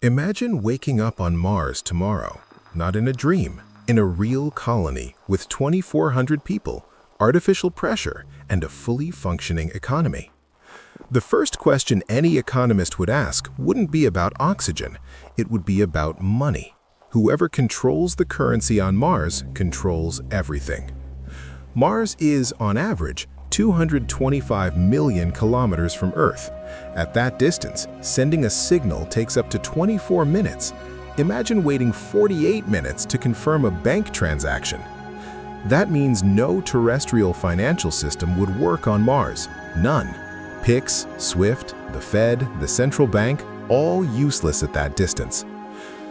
Imagine waking up on Mars tomorrow, not in a dream, in a real colony with 2,400 people, artificial pressure, and a fully functioning economy. The first question any economist would ask wouldn't be about oxygen, it would be about money. Whoever controls the currency on Mars controls everything. Mars is, on average, 225 million kilometers from Earth. At that distance, sending a signal takes up to 24 minutes. Imagine waiting 48 minutes to confirm a bank transaction. That means no terrestrial financial system would work on Mars. None. PIX, SWIFT, the Fed, the central bank, all useless at that distance.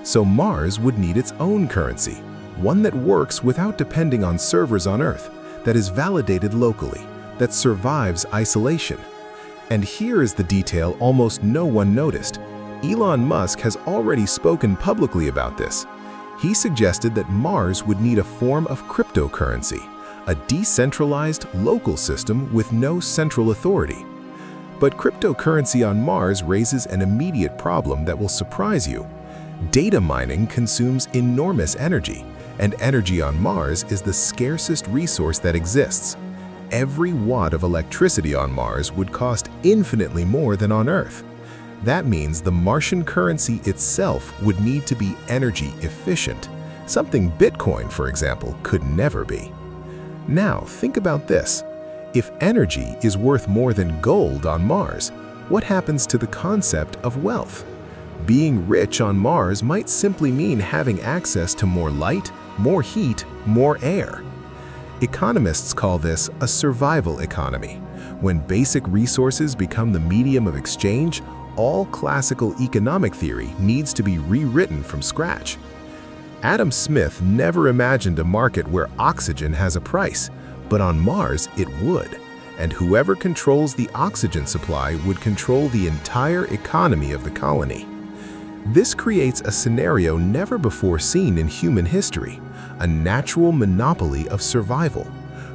So Mars would need its own currency, one that works without depending on servers on Earth, that is validated locally, that survives isolation. And here is the detail almost no one noticed. Elon Musk has already spoken publicly about this. He suggested that Mars would need a form of cryptocurrency, a decentralized local system with no central authority. But cryptocurrency on Mars raises an immediate problem that will surprise you. Data mining consumes enormous energy, and energy on Mars is the scarcest resource that exists. Every watt of electricity on Mars would cost infinitely more than on Earth. That means the Martian currency itself would need to be energy efficient, something Bitcoin, for example, could never be. Now, think about this. If energy is worth more than gold on Mars, what happens to the concept of wealth? Being rich on Mars might simply mean having access to more light, more heat, more air. Economists call this a survival economy. When basic resources become the medium of exchange, all classical economic theory needs to be rewritten from scratch. Adam Smith never imagined a market where oxygen has a price, but on Mars it would. And whoever controls the oxygen supply would control the entire economy of the colony. This creates a scenario never before seen in human history, a natural monopoly of survival.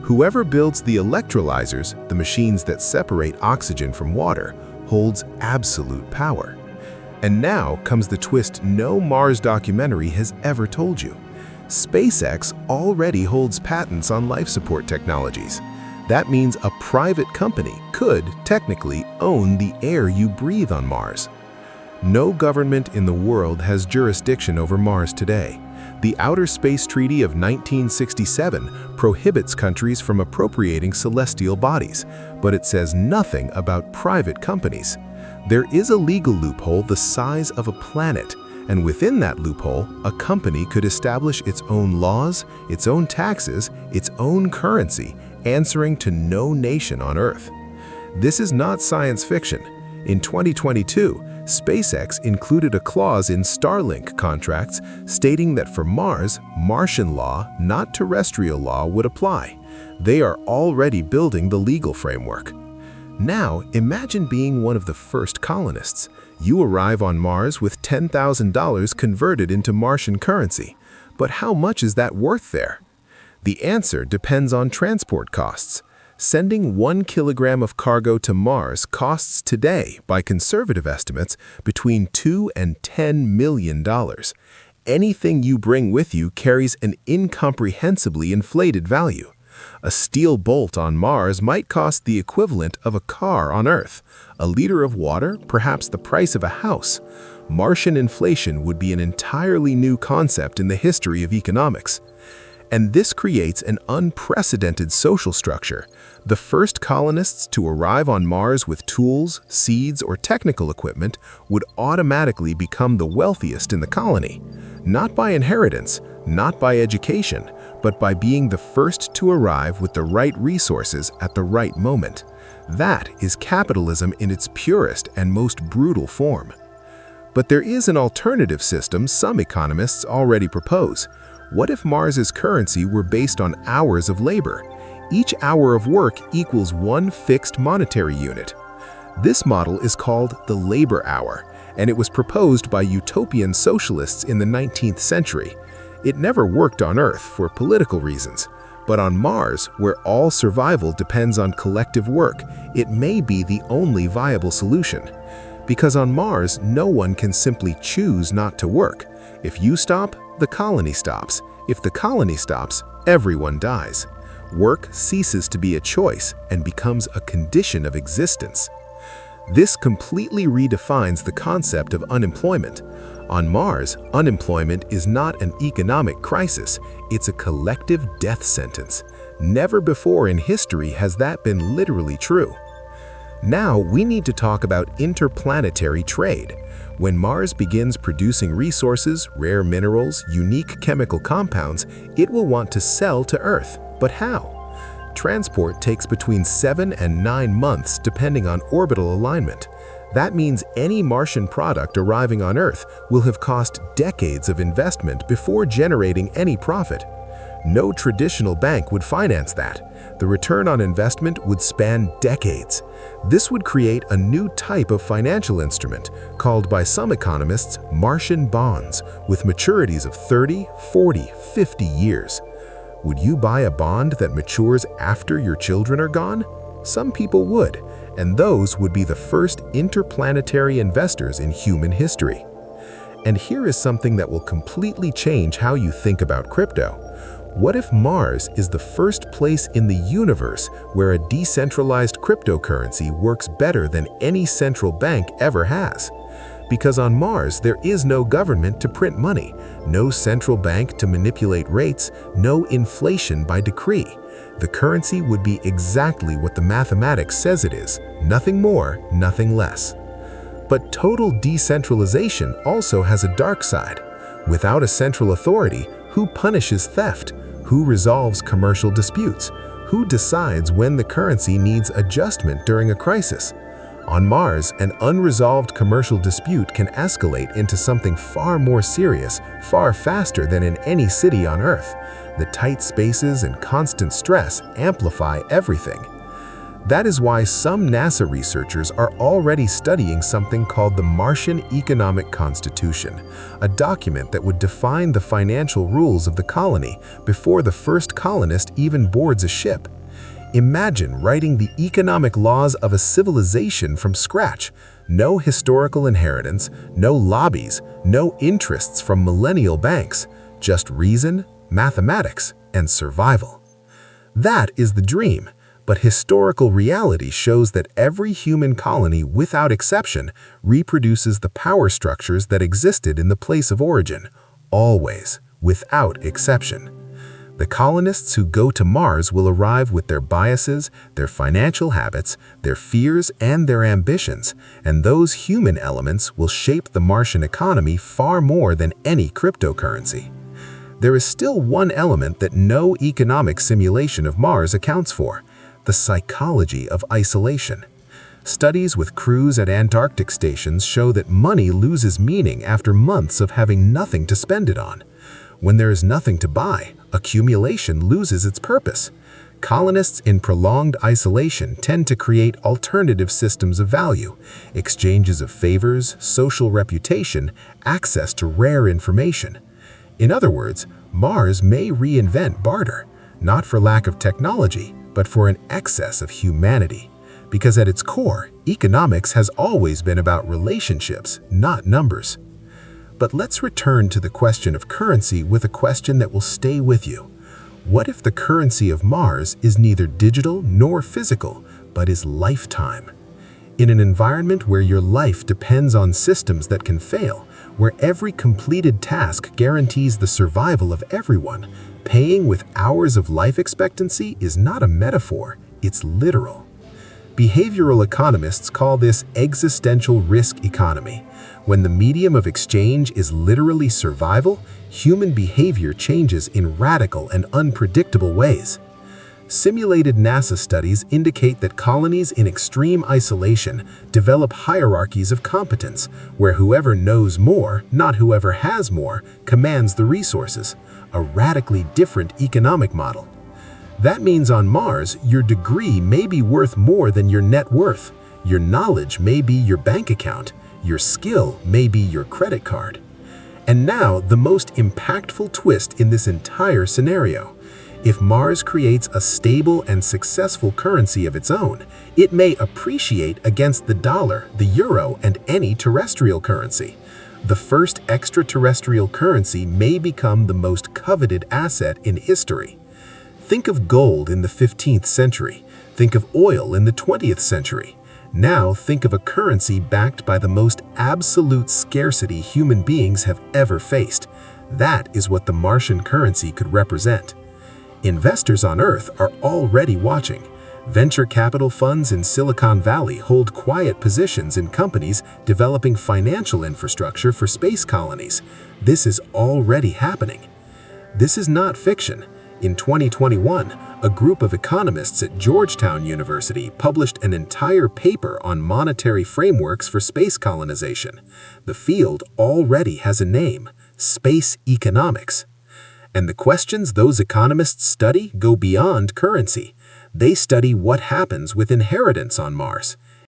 Whoever builds the electrolyzers, the machines that separate oxygen from water, holds absolute power. And now comes the twist no Mars documentary has ever told you. SpaceX already holds patents on life support technologies. That means a private company could, technically, own the air you breathe on Mars. No government in the world has jurisdiction over Mars today. The Outer Space Treaty of 1967 prohibits countries from appropriating celestial bodies, but it says nothing about private companies. There is a legal loophole the size of a planet, and within that loophole, a company could establish its own laws, its own taxes, its own currency, answering to no nation on Earth. This is not science fiction. In 2022, SpaceX included a clause in Starlink contracts stating that for Mars, Martian law, not terrestrial law, would apply. They are already building the legal framework. Now, imagine being one of the first colonists. You arrive on Mars with $10,000 converted into Martian currency. But how much is that worth there? The answer depends on transport costs. Sending 1 kilogram of cargo to Mars costs today, by conservative estimates, between $2 and $10 million. Anything you bring with you carries an incomprehensibly inflated value. A steel bolt on Mars might cost the equivalent of a car on Earth. A liter of water, perhaps the price of a house. Martian inflation would be an entirely new concept in the history of economics. And this creates an unprecedented social structure. The first colonists to arrive on Mars with tools, seeds, or technical equipment would automatically become the wealthiest in the colony. Not by inheritance, not by education, but by being the first to arrive with the right resources at the right moment. That is capitalism in its purest and most brutal form. But there is an alternative system some economists already propose. What if Mars's currency were based on hours of labor? Each hour of work equals one fixed monetary unit. This model is called the labor hour, and it was proposed by utopian socialists in the 19th century. It never worked on Earth for political reasons, but on Mars, where all survival depends on collective work, it may be the only viable solution. Because on Mars, no one can simply choose not to work. If you stop, the colony stops. If the colony stops, everyone dies. Work ceases to be a choice and becomes a condition of existence. This completely redefines the concept of unemployment. On Mars, unemployment is not an economic crisis, it's a collective death sentence. Never before in history has that been literally true. Now we need to talk about interplanetary trade. When Mars begins producing resources, rare minerals, unique chemical compounds, it will want to sell to Earth. But how? Transport takes between 7 and 9 months depending on orbital alignment. That means any Martian product arriving on Earth will have cost decades of investment before generating any profit. No traditional bank would finance that. The return on investment would span decades. This would create a new type of financial instrument called by some economists Martian bonds, with maturities of 30, 40, 50 years. Would you buy a bond that matures after your children are gone? Some people would, and those would be the first interplanetary investors in human history. And here is something that will completely change how you think about crypto. What if Mars is the first place in the universe where a decentralized cryptocurrency works better than any central bank ever has? Because on Mars, there is no government to print money, no central bank to manipulate rates, no inflation by decree. The currency would be exactly what the mathematics says it is, nothing more, nothing less. But total decentralization also has a dark side. Without a central authority, who punishes theft? Who resolves commercial disputes? Who decides when the currency needs adjustment during a crisis? On Mars, an unresolved commercial dispute can escalate into something far more serious, far faster than in any city on Earth. The tight spaces and constant stress amplify everything. That is why some NASA researchers are already studying something called the Martian Economic Constitution, a document that would define the financial rules of the colony before the first colonist even boards a ship. Imagine writing the economic laws of a civilization from scratch. No historical inheritance, no lobbies, no interests from millennial banks, just reason, mathematics, and survival. That is the dream. But historical reality shows that every human colony, without exception, reproduces the power structures that existed in the place of origin, always, without exception. The colonists who go to Mars will arrive with their biases, their financial habits, their fears, and their ambitions, and those human elements will shape the Martian economy far more than any cryptocurrency. There is still one element that no economic simulation of Mars accounts for: the psychology of isolation. Studies with crews at Antarctic stations show that money loses meaning after months of having nothing to spend it on. When there is nothing to buy, accumulation loses its purpose. Colonists in prolonged isolation tend to create alternative systems of value, exchanges of favors, social reputation, access to rare information. In other words, Mars may reinvent barter, not for lack of technology, but for an excess of humanity. Because at its core, economics has always been about relationships, not numbers. But let's return to the question of currency with a question that will stay with you. What if the currency of Mars is neither digital nor physical, but is lifetime? In an environment where your life depends on systems that can fail, where every completed task guarantees the survival of everyone, paying with hours of life expectancy is not a metaphor, it's literal. Behavioral economists call this existential risk economy. When the medium of exchange is literally survival, human behavior changes in radical and unpredictable ways. Simulated NASA studies indicate that colonies in extreme isolation develop hierarchies of competence, where whoever knows more, not whoever has more, commands the resources, a radically different economic model. That means on Mars, your degree may be worth more than your net worth, your knowledge may be your bank account, your skill may be your credit card. And now, the most impactful twist in this entire scenario. If Mars creates a stable and successful currency of its own, it may appreciate against the dollar, the euro, and any terrestrial currency. The first extraterrestrial currency may become the most coveted asset in history. Think of gold in the 15th century. Think of oil in the 20th century. Now think of a currency backed by the most absolute scarcity human beings have ever faced. That is what the Martian currency could represent. Investors on Earth are already watching. Venture capital funds in Silicon Valley hold quiet positions in companies developing financial infrastructure for space colonies. This is already happening. This is not fiction. In 2021, a group of economists at Georgetown University published an entire paper on monetary frameworks for space colonization. The field already has a name: space economics. And the questions those economists study go beyond currency. They study what happens with inheritance on Mars.